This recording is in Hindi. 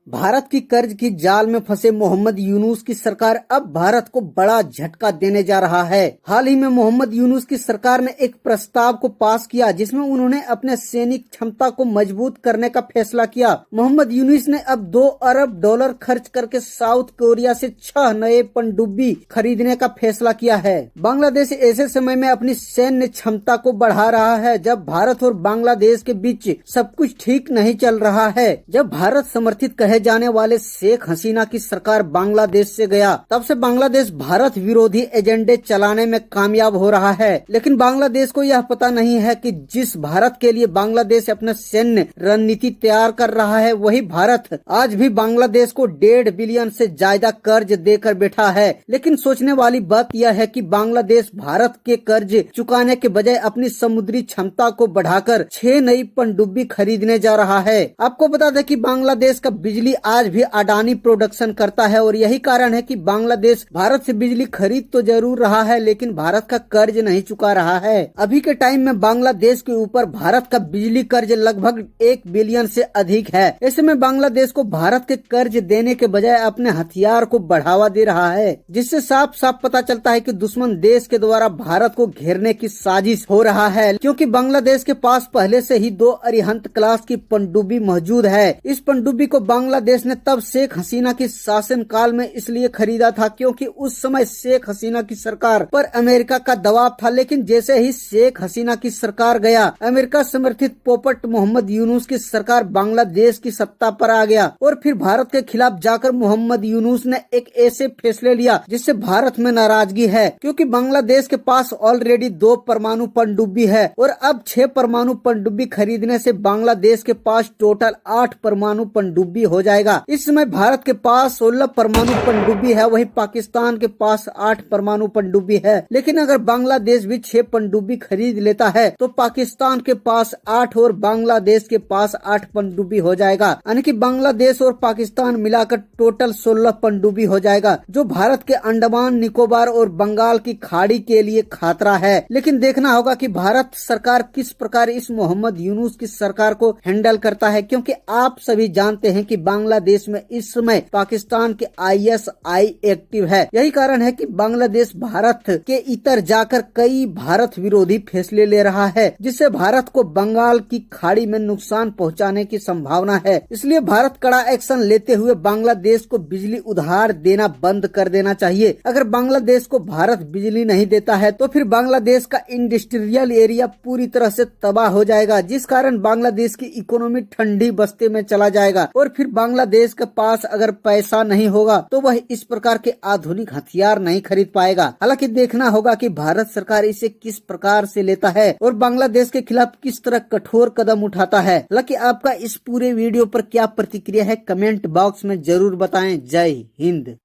भारत की कर्ज की जाल में फंसे मोहम्मद यूनुस की सरकार अब भारत को बड़ा झटका देने जा रहा है। हाल ही में मोहम्मद यूनुस की सरकार ने एक प्रस्ताव को पास किया जिसमें उन्होंने अपने सैनिक क्षमता को मजबूत करने का फैसला किया। मोहम्मद यूनुस ने अब $2 अरब खर्च करके साउथ कोरिया से 6 नए पनडुब्बी खरीदने का फैसला किया है। बांग्लादेश ऐसे समय में अपनी सैन्य क्षमता को बढ़ा रहा है जब भारत और बांग्लादेश के बीच सब कुछ ठीक नहीं चल रहा है। जब भारत समर्थित कहे जाने वाले शेख हसीना की सरकार बांग्लादेश से गया, तब से बांग्लादेश भारत विरोधी एजेंडे चलाने में कामयाब हो रहा है। लेकिन बांग्लादेश को यह पता नहीं है कि जिस भारत के लिए बांग्लादेश अपना सैन्य रणनीति तैयार कर रहा है, वही भारत आज भी बांग्लादेश को 1.5 बिलियन से ज्यादा कर्ज देकर बैठा है। लेकिन सोचने वाली बात यह है कि बांग्लादेश भारत के कर्ज चुकाने के बजाय अपनी समुद्री क्षमता को बढ़ाकर 6 नई पनडुब्बी खरीदने जा रहा है। आपको बता दें कि बांग्लादेश का बिजली आज भी अडानी प्रोडक्शन करता है और यही कारण है कि बांग्लादेश भारत से बिजली खरीद तो जरूर रहा है, लेकिन भारत का कर्ज नहीं चुका रहा है। अभी के टाइम में बांग्लादेश के ऊपर भारत का बिजली कर्ज लगभग 1 बिलियन से अधिक है। ऐसे में बांग्लादेश को भारत के कर्ज देने के बजाय अपने हथियार को बढ़ावा दे रहा है, जिससे साफ साफ पता चलता है कि दुश्मन देश के द्वारा भारत को घेरने की साजिश हो रहा है। क्योंकि बांग्लादेश के पास पहले से ही 2 अरिहंत क्लास की पनडुब्बी मौजूद है। इस पनडुब्बी को बांग्लादेश ने तब शेख हसीना की शासन काल में इसलिए खरीदा था क्योंकि उस समय शेख हसीना की सरकार पर अमेरिका का दबाव था। लेकिन जैसे ही शेख हसीना की सरकार गया, अमेरिका समर्थित पोपट मोहम्मद यूनुस की सरकार बांग्लादेश की सत्ता पर आ गया और फिर भारत के खिलाफ जाकर मोहम्मद यूनुस ने एक ऐसे फैसले लिया जिससे भारत में नाराजगी है। क्योंकि बांग्लादेश के पास ऑलरेडी 2 परमाणु पनडुब्बी है और अब 6 परमाणु पनडुब्बी खरीदने से बांग्लादेश के पास टोटल 8 परमाणु पनडुब्बी हो जाएगा। इस समय भारत के पास 16 परमाणु पनडुब्बी है, वही पाकिस्तान के पास 8 परमाणु पनडुब्बी है। लेकिन अगर बांग्लादेश भी 6 पनडुब्बी खरीद लेता है तो पाकिस्तान के पास 8 और बांग्लादेश के पास 8 पनडुब्बी हो जाएगा, यानी कि बांग्लादेश और पाकिस्तान मिलाकर टोटल 16 पनडुब्बी हो जाएगा, जो भारत के अंडमान निकोबार और बंगाल की खाड़ी के लिए खतरा है। लेकिन देखना होगा कि भारत सरकार किस प्रकार इस मोहम्मद यूनुस की सरकार को हैंडल करता है, क्योंकि आप सभी जानते हैं कि बांग्लादेश में इस समय पाकिस्तान के ISI एक्टिव है। यही कारण है कि बांग्लादेश भारत के इतर जाकर कई भारत विरोधी फैसले ले रहा है, जिससे भारत को बंगाल की खाड़ी में नुकसान पहुंचाने की संभावना है। इसलिए भारत कड़ा एक्शन लेते हुए बांग्लादेश को बिजली उधार देना बंद कर देना चाहिए। अगर बांग्लादेश को भारत बिजली नहीं देता है तो फिर बांग्लादेश का इंडस्ट्रियल एरिया पूरी तरह से तबाह हो जाएगा, जिस कारण बांग्लादेश की इकोनॉमी ठंडी बस्ती में चला जाएगा और फिर बांग्लादेश के पास अगर पैसा नहीं होगा तो वह इस प्रकार के आधुनिक हथियार नहीं खरीद पाएगा। हालांकि देखना होगा कि भारत सरकार इसे किस प्रकार से लेता है और बांग्लादेश के खिलाफ किस तरह कठोर कदम उठाता है। हालांकि आपका इस पूरे वीडियो पर क्या प्रतिक्रिया है, कमेंट बॉक्स में जरूर बताएं। जय हिंद।